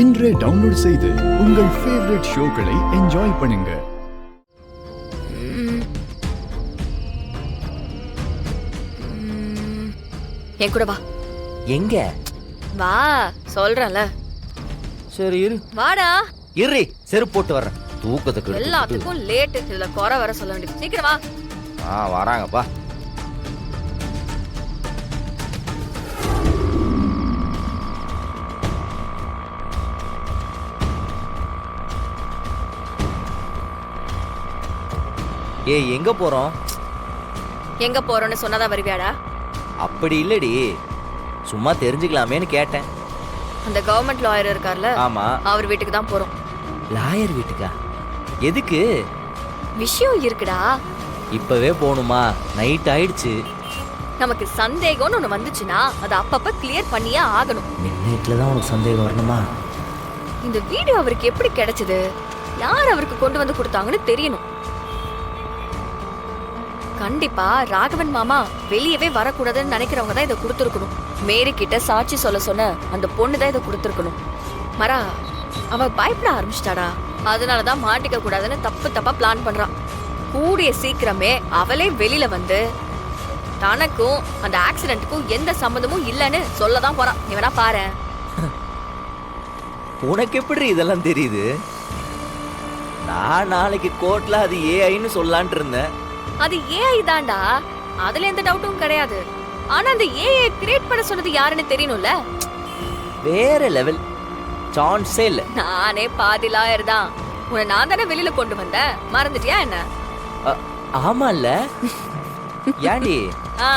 இன்றே டவுன்லோட் செய்து உங்கள் ஃபேவரட் ஷோக்களை என்ஜாய் பண்ணுங்க. என் கூட வா. எங்க? வா சொல்றல. சரி இரு. வாடா. இரு, செருப்பு போட்டு வர்றேன். தூக்கத்துக்கு எல்லாத்துக்கும் லேட். இதுல குறை வர சொல்ல வேண்டியது. சீக்கிரம் வா. வராங்கப்பா. ஏய், எங்க போறோம்? எங்க போறோம்னு சொன்னதா வருவியாடா? அப்படி இல்லடி, சும்மா தெரிஞ்சுக்கலாமேன்னு கேட்டேன். அந்த கவர்மெண்ட் லாயர் இருக்கார்ல, ஆமா, அவர் வீட்டுக்கு தான் போறோம். லாயர் வீட்டுக்கா? எதுக்கு? விஷயம் இருக்குடா. இப்பவே போகணுமா? நைட் ஆயிடுச்சு. நமக்கு சந்தேகம்னு ஒண்ணு வந்துச்சுன்னா அதை அப்பப்ப கிளியர் பண்ணியே ஆகணும். மிட்நைட்ல தான் உனக்கு சந்தேகம் வரணுமா? இந்த வீடியோ அவருக்கு எப்படி கிடைச்சது, யார் அவருக்கு கொண்டு வந்து கொடுத்தாங்கன்னு தெரியணும். கண்டிப்பா ராகவன் மாமா வெளியவே வரக்கூடாதுன்னு நினைக்கிறவங்க தான் இதை கொடுத்துருக்கணும். மேரி கிட்ட சாட்சி சொல்ல சொன்ன அந்த பொண்ணு தான் இதை கொடுத்துருக்கணும். மரா, அவ பயப்பட ஆரம்பிச்சிட்டாடா. அதனாலதான் மாட்டிக்க கூடாதுன்னு தப்பா பிளான் பண்றான். கூடிய சீக்கிரமே அவளே வெளியில வந்து தனக்கும் அந்த ஆக்சிடென்ட்டுக்கும் எந்த சம்மந்தமும் இல்லைன்னு சொல்லதான் போறான். நீ வேணா பாரு. உனக்கு எப்படி இதெல்லாம் தெரியுது? நான் நாளைக்கு கோர்ட்ல அது ஏஐன்னு சொல்லலான் இருந்தேன். அது ஏஐ தான்டா, அதுல எந்த டவுட்டும் கிடையாது. ஆனா அந்த ஏஐ கிரியேட் பண்ண சொன்னது யாருன்னு தெரியணும்ல. வேற லெவல், சான்ஸே இல்ல. நானே பாதி லாயர் தான். உன்னை நான் தானே வெளியில கொண்டு வந்தேன், மறந்துட்டியா என்ன? ஆமா இல்ல? ஏண்டி ஆ,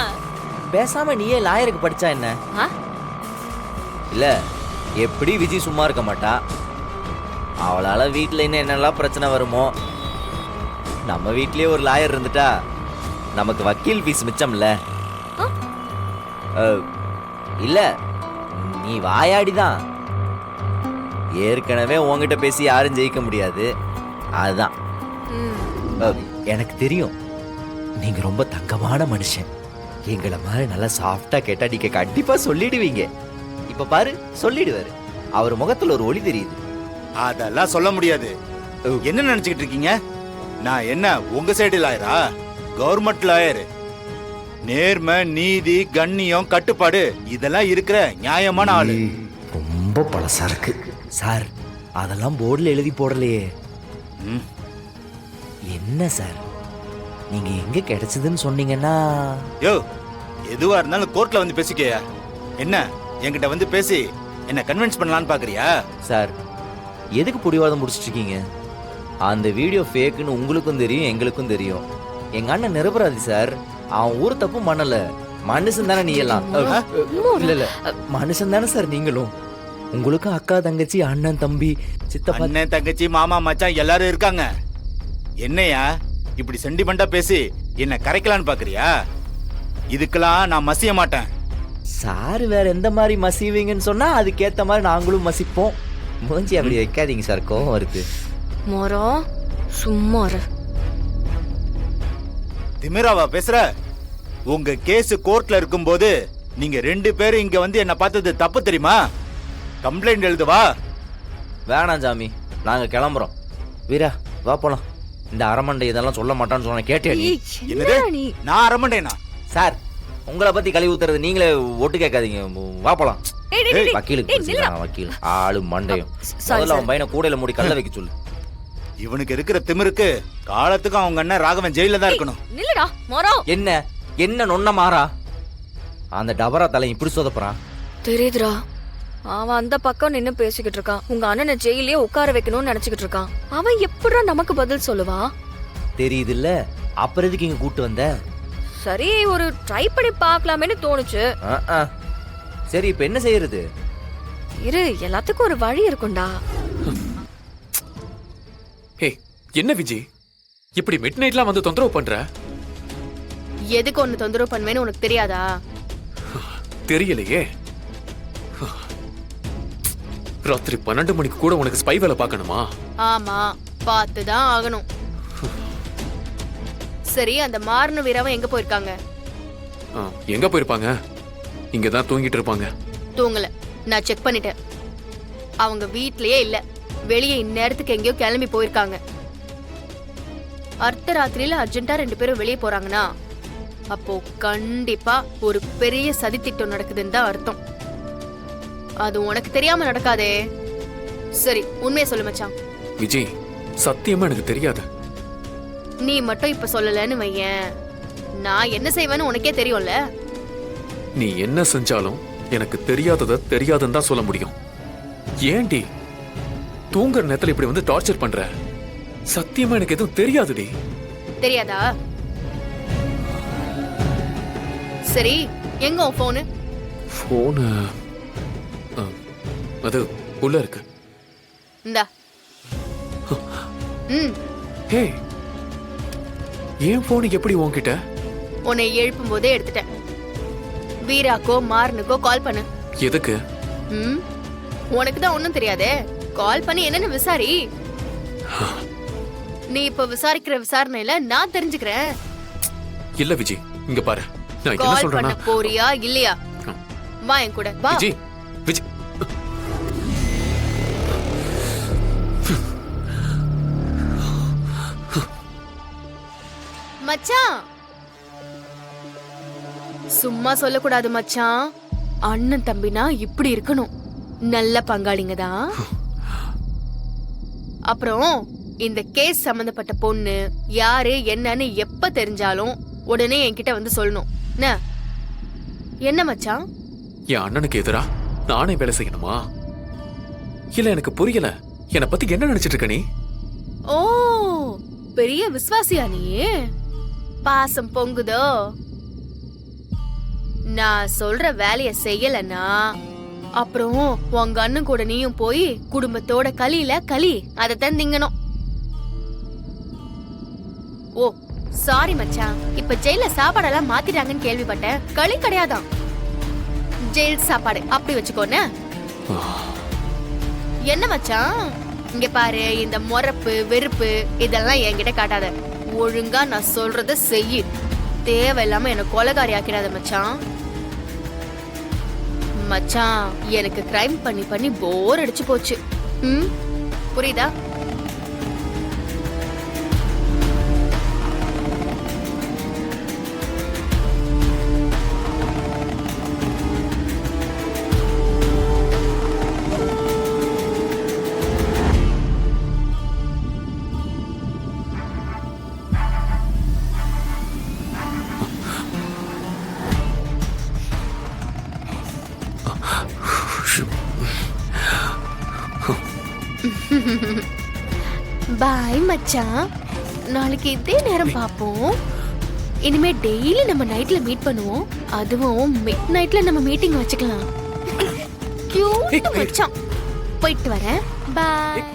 பேசாம நீயே லாயருக்கு படிச்சா என்ன? ஆ? இல்ல, எப்படி விஜி சும்மா இருக்க மாட்டா. அவளால வீட்டுல இன்னும் என்னெல்லாம் பிரச்சனை வருமோ. நம்ம வீட்லயே ஒரு லாயர் இருந்துட்டா நமக்கு வக்கீல் ஃபீஸ் மிச்சம்ல. இல்ல, நீ வாயாடிதான். ஏற்கனவே உன்கிட்ட பேசி யாரும் ஜெயிக்க முடியாது. அதுதான். எனக்கு தெரியும், நீங்க ரொம்ப தங்கமான மனுஷன். எங்களை மாதிரி நல்லா சாஃப்டா கேட்டா நீங்க கண்டிப்பா சொல்லிடுவீங்க. இப்ப பாரு, சொல்லிடுவாரு. அவர் முகத்துல ஒரு ஒளி தெரியுது. அதெல்லாம் சொல்ல முடியாது. என்ன நினைச்சுக்கிட்டு இருக்கீங்க? நான் என்ன உங்க சைடு லாயரா? Government lawyer. நேர்மை, நீதி, கண்ணியம், கட்டுப்பாடு இதெல்லாம் இருக்கிற நியாயமான ஆளு. ரொம்ப பழசா இருக்கு சார். அதெல்லாம் போர்டுல எழுதி போடலையே. என்ன சார், நீங்க எங்க கிடைச்சதுன்னு சொன்னீங்கன்னா? யோ, எதுவா இருந்தாலும் கோர்ட்ல வந்து பேசிக்கயா. என்ன என்கிட்ட வந்து பேசி என்ன கன்வின்ஸ் பண்ணலான்னு பாக்குறியா? சார், எதுக்கு புடிவாதம் முடிச்சிட்டு இருக்கீங்க? அந்த வீடியோ ஃபேக்குன்னு உங்களுக்கும் தெரியும், எங்களுக்கும் தெரியும். எங்க அண்ணன் நிரபராதி சார். அவன் ஊர் தப்பு பண்ணல. மனுஷன் தானே நீ எல்லாம்? இல்ல இல்ல, மனுஷன் தானே சார் நீங்களும். உங்களுக்கும் அக்கா, தங்கச்சி, அண்ணன், தம்பி, சித்தப்பா. அண்ணன், தங்கச்சி, மாமா, மச்சான் எல்லாரும் இருக்காங்க. என்னையா இப்படி சென்டிமெண்டா பேசி என்ன கரைக்கலான்னு பாக்குறியா? இதுக்கெல்லாம் நான் மசிய மாட்டேன். சார் வேற எந்த மாதிரி மசிவீங்கன்னு சொன்னா அதுக்கேத்த மாதிரி நாங்களும் மசிப்போம். மூஞ்சி அப்படி வைக்காதீங்க சார், கோவம் வருது. மரம் சும்மா திமிராவா பேசுற? உங்க கேஸ் கோர்ட்ல இருக்கும்போது நீங்க 2 பேரும் இங்க வந்து என்ன பார்த்தது தப்பு தெரியுமா? கம்ப்ளைண்ட் எழுதுவா? வேணாம் சாமி, நாங்க கிளம்புறோம். வீரா வா போலாம். இந்த அரமண்டை இதெல்லாம் சொல்ல மாட்டான்னு சொன்ன கேட்டேன். என்னது? நான் அரமண்டேனா? சார், உங்களை பத்தி கழுவி ஊத்துறது நீங்களே ஒட்டு கேட்காதீங்க. வா போலாம். வக்கீலுக்கு வக்கீல் ஆளு மண்டையும். முதல்ல அவன் பையனை கூடையில மூடி கல்ல வைக்க சொல்லு. இவனுக்கு இருக்கிற திமிருக்கு காலத்துக்கும் அவங்க அண்ணன் ராகவன் ஜெயில தான் இருக்கணும். நில்லுடா மரம். என்ன என்ன நொன்ன மாறா? அந்த டபரா தலை இப்படி சொதப்புறான் தெரியுதுடா. அவன் அந்த பக்கம் நின்னு பேசிக்கிட்டு இருக்கான். உங்க அண்ணனை ஜெயிலே உட்கார வைக்கணும்னு நினைச்சுக்கிட்டு இருக்கான். அவன் எப்படா நமக்கு பதில் சொல்லுவான்? தெரியுது இல்ல? அப்புறம் எதுக்கு இங்க கூட்டு வந்த? சரி, ஒரு ட்ரை பண்ணி பார்க்கலாமேன்னு தோணுச்சு. சரி, இப்ப என்ன செய்யறது? இரு, எல்லாத்துக்கும் ஒரு வழி இருக்கும்டா. ஹே, என்ன விஜய் இப்படி மிட் நைட்லாம் வந்து தொந்தரவு பண்ற? எதுக்கு ஒன்னு தொந்தரவு பண்ணுவேன்னு உனக்கு தெரியாதா? தெரியலையே. ராத்திரி 12 மணிக்கு கூட உனக்கு ஸ்பை வேலை பார்க்கணுமா? ஆமா, பார்த்துதான் ஆகணும். சரி, அந்த மார்னு வீரவன் எங்க போயிருக்காங்க? எங்க போயிருப்பாங்க? இங்கதான் தூங்கிட்டு இருப்பாங்க. தூங்கல, நான் செக் பண்ணிட்டேன். அவங்க வீட்லயே இல்ல, வெளியே இந்நேரத்துக்கு எங்கேயோ கிளம்பி போயிருக்காங்க. அர்த்தராத்திரியில அர்ஜென்ட்டா 2 பேரும் வெளியே போறாங்கன்னா அப்போ கண்டிப்பா ஒரு பெரிய சதி திட்டம் நடக்குதுன்னு தான் அர்த்தம். அது உனக்கு தெரியாம நடக்காதே. சரி, உண்மையை சொல்லு மச்சான். விஜய், சத்தியமா எனக்கு தெரியாது. நீ மட்டும் இப்ப சொல்லலன்னு வையேன், நான் என்ன செய்வேன்னு உனக்கே தெரியும்ல. நீ என்ன செஞ்சாலும் எனக்கு தெரியாதத தெரியாதுன்னு தான் சொல்ல முடியும். ஏன்டி தூங்குற நேரத்துல இப்படி வந்து டார்ச்சர் பண்ற? சத்தியமா எனக்கு எதுவும் தெரியாதுடி. தெரியாதா? சரி, எங்க உன் போனு? போன அது உள்ள இருக்கு. இந்தா. ஹே, ஏன் போன் எப்படி உன்கிட்ட? உன்னை எழுப்பும் போதே எடுத்துட்டேன். வீராக்கோ மாறனுக்கோ கால் பண்ணு. எதுக்கு? உனக்கு தான் ஒண்ணும் தெரியாதே. கால் பண்ணி என்னன்னு விசாரி. நீ இப்ப விசாரிக்கிற விசாரணையில நான் தெரிஞ்சுக்கிறேன். இல்ல விஜய், இங்க பாரு, நான் என்ன கால் சொல்றேன்னா, பண்ண போறியா இல்லையா? வா என் கூட வா. விஜய், விஜய், மச்சான், சும்மா சொல்லக்கூடாது மச்சான். அண்ணன் தம்பினா இப்படி இருக்கணும், நல்ல பங்காளிங்க தான். அப்புறம் இந்த கேஸ் சம்பந்தப்பட்ட பொண்ணு யாரு என்னன்னு எப்ப தெரிஞ்சாலும் உடனே என்கிட்ட வந்து சொல்லணும். என்ன மச்சான்? என் அண்ணனுக்கு எதிரா நானே வேலை செய்யணுமா? இல்ல, எனக்கு புரியல. என்னை பத்தி என்ன நினைச்சிட்டு இருக்க நீ? ஓ, பெரிய விசுவாசியா நீ? பாசம் பொங்குதோ? நான் சொல்ற வேலைய செய்யலன்னா அப்புறம் உங்க அண்ணன் கூட நீயும் போய் குடும்பத்தோட களி அதத்தான் திங்கணும். ஓ சாரி மச்சான், இப்ப ஜெயில சாப்பாடெல்லாம் மாத்திட்டாங்கன்னு கேள்விப்பட்டேன். களி கிடையாதான், ஜெயில் சாப்பாடு. அப்படி வச்சுக்கோன்னு. என்ன மச்சான், இங்க பாரு, இந்த முறப்பு வெறுப்பு இதெல்லாம் என்கிட்ட காட்டாத. ஒழுங்கா நான் சொல்றத செய்யு. தேவையில்லாம என்ன கொலைகாரி ஆக்கிடாத மச்சான். மச்சான், எனக்கு கிரைம் பண்ணி பண்ணி போர் அடிச்சு போச்சு. புரியுதா? பாய் மச்சான், நாளைக்கு இதே நேரம் பாப்போம். இனிமே டெய்லி நம்ம நைட்ல மீட் பண்ணுவோம். அதுவும் மிட் நைட்ல நம்ம மீட்டிங் வச்சுக்கலாம். கியூட் மச்சான். போயிட்டு வரேன். பாய்.